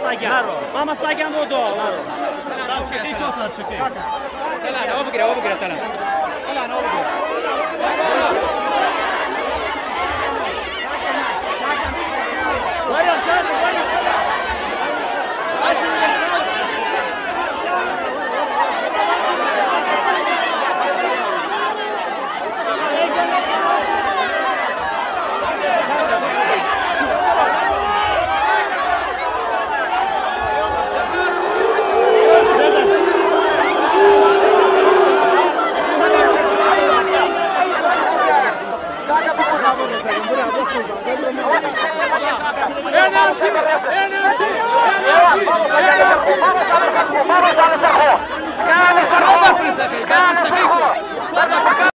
Sagan. Mama Sagan بودو. چکی کار چکی. طلع انا وبقرا طلع. طلع انا وبقرا. انا